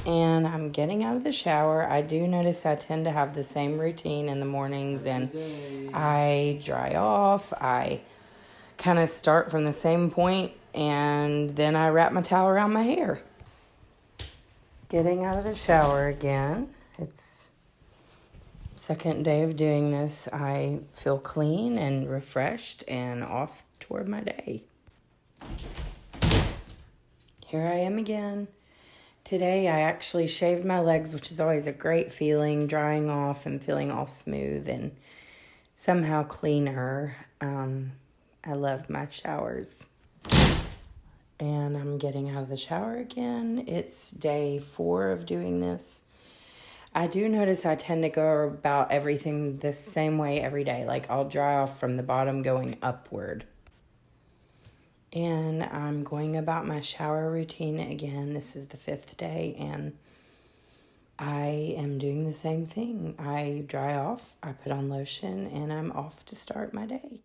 and I'm getting out of the shower. I do notice I tend to have the same routine in the mornings, and I dry off. I kind of start from the same point, and then I wrap my towel around my hair. Getting out of the shower again. It's second day of doing this. I feel clean and refreshed and off toward my day. Here I am again. Today I actually shaved my legs, which is always a great feeling, drying off and feeling all smooth and somehow cleaner. I love my showers. And I'm getting out of the shower again. It's day 4 of doing this. I do notice I tend to go about everything the same way every day. Like I'll dry off from the bottom going upward. And I'm going about my shower routine again. This is the 5th day, and I am doing the same thing. I dry off, I put on lotion, and I'm off to start my day.